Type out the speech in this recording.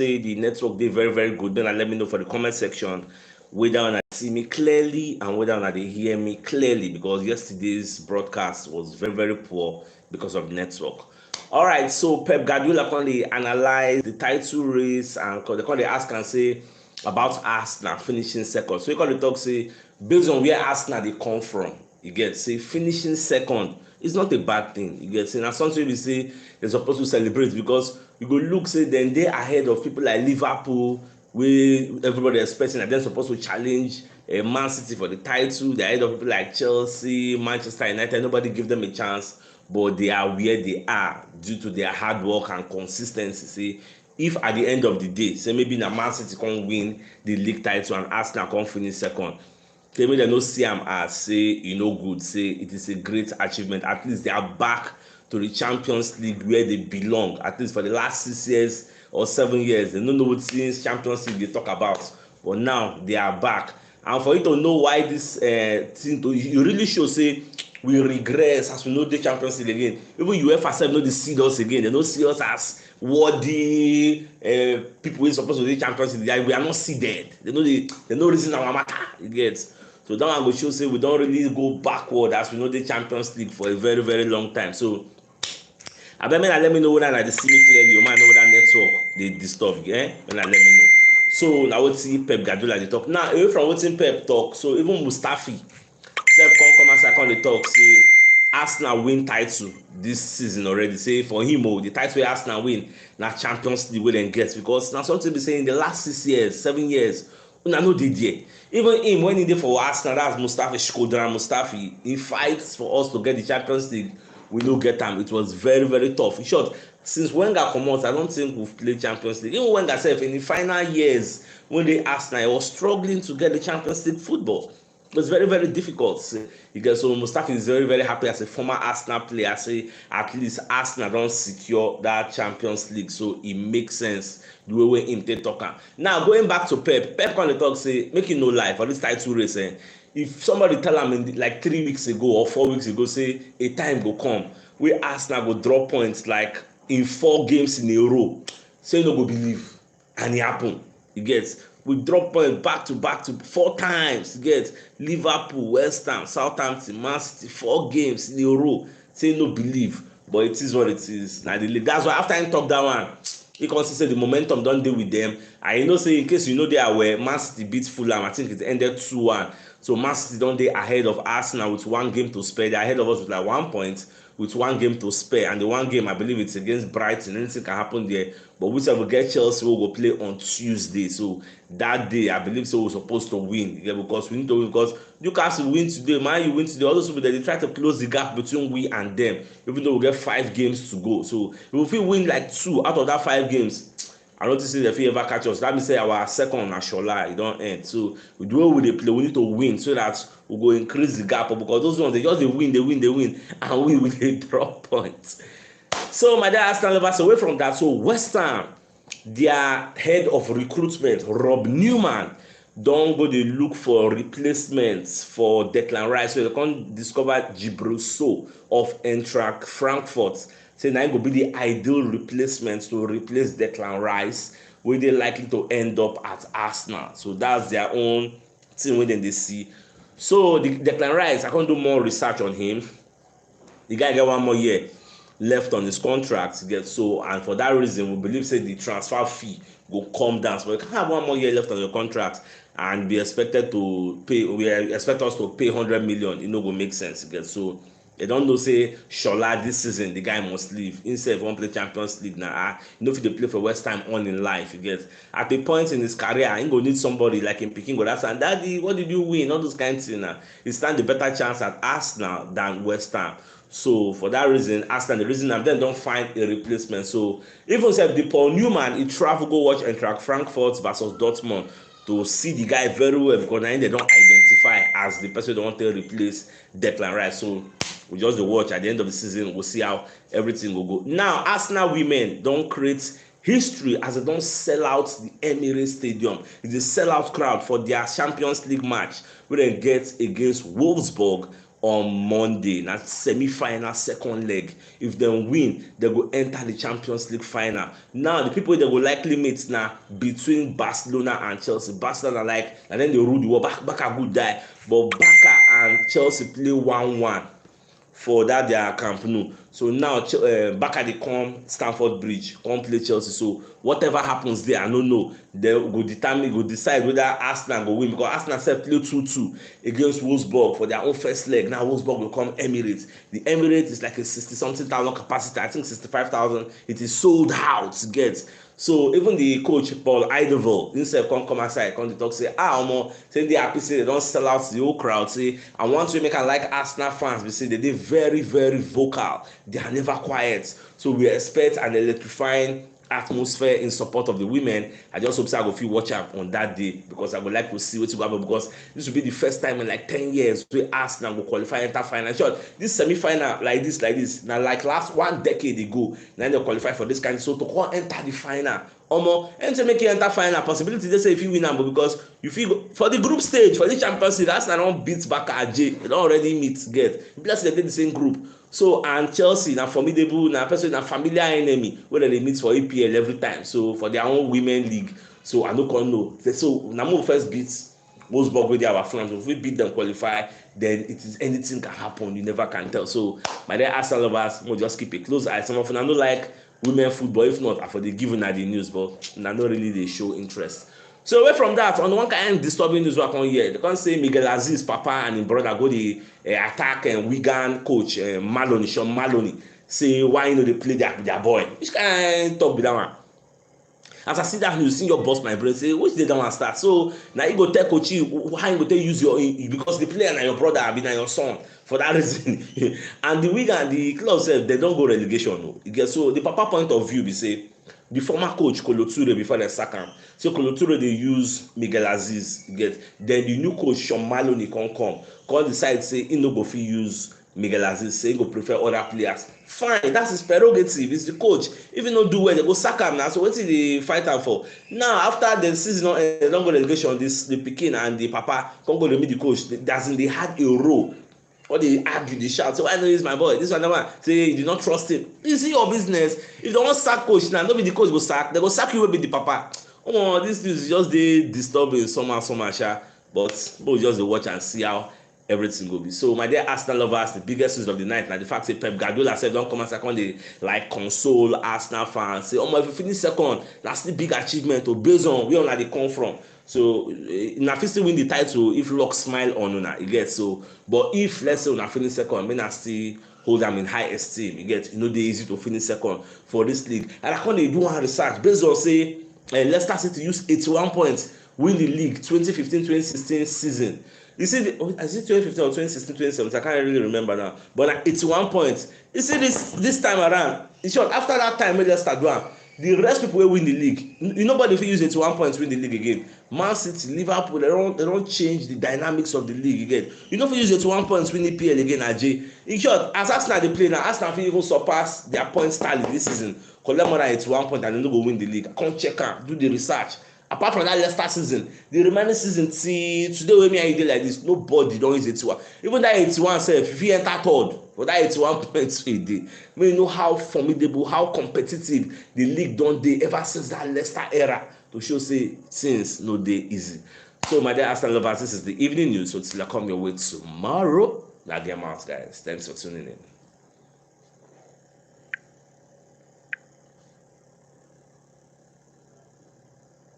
say the network did very, very good. Then let me know for the comment section whether or not see me clearly and whether or not they hear me clearly, because yesterday's broadcast was very, very poor because of the network. All right, so Pep Guardiola currently analyze the title race and they currently ask and say about Arsenal finishing second. So he currently talk say based on where Arsenal they come from, you get say finishing second is not a bad thing. You get say na something we say they're supposed to celebrate, because you go look say then they ahead of people like Liverpool, where everybody expecting that they're supposed to challenge Man City for the title. They're ahead of people like Chelsea, Manchester United. Nobody give them a chance, but they are where they are due to their hard work and consistency. See, if at the end of the day, say maybe na Man City can win the league title and Arsenal can finish second, tell me they no see am as say e no good, say it is a great achievement. At least they are back to the Champions League where they belong. At least for the last 6 years or 7 years, they don't know what since Champions League they talk about, but now they are back. And for you to know why this thing to you really show say we regress as we know the Champions League again. Even UEFA sef no dey see us again. They no see us as worthy people wey suppose to dey Champions League. We are not seeded. They no reason our matter. You get. So that one go show say we don really go backward as we know the Champions League for a very, very long time. So abeg make una let me know whether una dey see me clearly or make I know whether network dey disturb. Make una let me know. So na wetin Pep Guardiola dey talk. Now away from wetin Pep talk, so even Mustafi sef come outside come dey talk say Arsenal win title this season already. Say for him the title wey Arsenal win na Champions League wey dem get, because na something be say in the last 6 years 7 years una no dey there. Even him when he dey for Arsenal, that's Mustafi Shkodran Mustafi, he fights for us to get the Champions League. We no get am. It was very, very tough. In short, since Wenger comot, I don't think we've played Champions League. Even Wenger sef in the final years when they Arsenal, he was struggling to get the Champions League football. It was very, very difficult. You get, so Mustafi is very, very happy as a former Arsenal player. Say at least Arsenal don't secure that Champions League, so it makes sense the way wey him take talk am. Now going back to Pep come dey talk say make him no lie for this title race. If somebody tell am in like 3 weeks ago or 4 weeks ago say a time go come where Arsenal go drop points like in 4 games in a row, say no go believe, and it happen. You get, we drop points back to 4 times. You get, Liverpool, West Ham, Southampton, Man City, 4 games in a row. Say no believe, but it is what it is. Now that's why after I talk that one, he consider the momentum don't deal with them. And you know, say in case you know they are where Man City beat Fulham, I think it ended 2-1. So Man City don't they ahead of Arsenal with 1 game to spare. They're ahead of us with like 1 point with 1 game to spare. And the 1 game, I believe it's against Brighton. Anything can happen there. But we will get Chelsea, we will play on Tuesday. So that day, I believe so we're supposed to win. Yeah, because we need to win, because Newcastle win today, Man U win today. All those people they try to close the gap between we and them, even though we get 5 games to go. So if we win like 2 out of that 5 games, I don't think if he ever catch us. That means say our second Nashola, it don't end. So we do what we play. We need to win so that we go increase the gap. Because those ones they just they win, and we will drop points. So my dear Arsenal lovers, away from that, so West Ham, their head of recruitment, Rob Newman, don't go dey look for replacements for Declan Rice. So they can't discover Gibraltar of Eintracht Frankfurt. Say now it go be the ideal replacement to replace Declan Rice, where they likely to end up at Arsenal. So that's their own thing when they see. So the Declan Rice, I can't do more research on him. The guy get 1 more year left on his contract. Get so, and for that reason, we believe say the transfer fee go come down. So you can have 1 more year left on your contract and be expected to pay. We expect us to pay 100 million. It no go make sense. Get so. They don't know say Shola this season the guy must leave. Instead of one play Champions League now, you know if they play for West Ham on in life, you get at a point in his career, he go need somebody like him picking go that's and daddy, what did you win? All those kind of things now. He stand a better chance at Arsenal than West Ham. So for that reason, Arsenal the reason and then don't find a replacement. So even said the Paul Newman, he travel go watch Eintracht Frankfurt versus Dortmund to see the guy very well, because now they don't identify as the person they want to replace Declan Rice. So we just watch at the end of the season, we'll see how everything will go. Now Arsenal women don't create history as they don't sell out the Emirates Stadium. It's a sellout crowd for their Champions League match where they get against Wolfsburg on Monday. Na semi-final second leg. If dem win, dem go enter the Champions League final. Now the people dem go likely meet na between Barcelona and Chelsea. Barcelona na dem dey rule the world. Barca good die, but Barca and Chelsea play 1-1 for that their Camp Nou. So now Barca dey come Stamford Bridge come play Chelsea. So whatever happens there, I no know. They go decide whether Arsenal go win, because Arsenal sef play 2-2 against Wolfsburg for their own first leg. Now Wolfsburg will come Emirates. The Emirates is like a 60-something thousand capacity. I think 65,000. It is sold out to get. So even the coach Paul Eidevall himself come outside, come to talk, say omo, say they happy, say they don't sell out the whole crowd. Say I want to make am like Arsenal fans. We say they dey very very vocal. They are never quiet. So we expect an electrifying atmosphere in support of the women. I just hope I go fit watch am on that day, because I would like to see wetin go happen, because this will be the first time in like 10 years wey Arsenal go qualify enter final. Sure, this semi-final like this na like last 1 decade ago na dem qualify for this kind. So to come enter the final, omo, anything make you enter final, possibility dey say if you win am, because you fit go for the group stage for the Champions League. Arsenal don beat Barca Aje, they don already meet get. E be like say dem dey the same group. So and Chelsea na formidable, na person, na familiar enemy wey dem dey meet for EPL every time. So for their own women league, so I no come know. So na mo first beat Wolfsburg wey dey our front. If we beat them qualify, then it is anything can happen. You never can tell. So my dear Arsenal lovers, we'll just keep a close eye. Some of una no like women football. If not, I for the given at the news, but na no really dey show interest. So away from that, on one kind disturbing news wey I come hear, they come say Miguel Aziz papa and him brother go dey attack Wigan coach Maloney, Sean Maloney, say why you no dey play their boy. Which kind talk be that one? As I see that news, see your boss my brain say which day that one start. So now you go tell coach how you go tell use your, because the player na your brother abi na your son, for that reason. And the Wigan, the club sef, they don go relegation. No, you get. So the papa point of view be say the former coach Kolo Toure, before they sack am, so Kolo Toure dey use Miguel Aziz, get. Then the new coach Sean Maloney come decide say he no go fit use Miguel Aziz, say he go prefer other players. Fine, that's his prerogative. He's the coach. If he no do well, they go sack am now. So wetin dey fight am for? Now after the season don go relegation, the pikin and the papa come go dey meet the coach. They had a role. Or they argue, they shout, so why not use my boy? This one, say you do not trust him. It's your business. If they want sack coach now, not be the coach go sack. They go sack you, will be the papa. Oh, this news is just dey disturbing somehow, but we'll just watch and see how everything go be. So my dear Arsenal lovers, the biggest news of the night, now the fact say Pep Guardiola said don't come and second, they like console Arsenal fans. Say, if you finish second, that's the big achievement. Or based on where they come from. So na fit still win the title if luck smile on una, you get. So but if let's say una finish second, may not still hold them in high esteem, you get. You know, they easy to finish second for this league. And I they do one research based on say Leicester City use 81 points win the league 2015-2016 season. You see, is it 2015 or 2016-2017? I can't really remember now. But like 81 points. You see this time around. In short, after that time, when Leicester do am, the rest people will win the league. Nobody will use 81 points win the league again. Man City, Liverpool, they don't change the dynamics of the league again. You know, if you use 81 points win the PL again, AJ. In short, as Arsenal they play now, Arsenal will even surpass their points tally this season. Collect more than 81 points and they don't go win the league. Come check out, do the research. Apart from that Leicester season, the remaining season, see today when me and you dey like this, nobody don use 81. Even that 81 sef, if you enter third for that 81 points a day, may you know how formidable, how competitive the league don dey ever since that Leicester era. To show say things no dey easy. So my dear Arsenal lovers, this is the evening news. So till I come your way tomorrow, na get out, guys. Thanks for tuning in.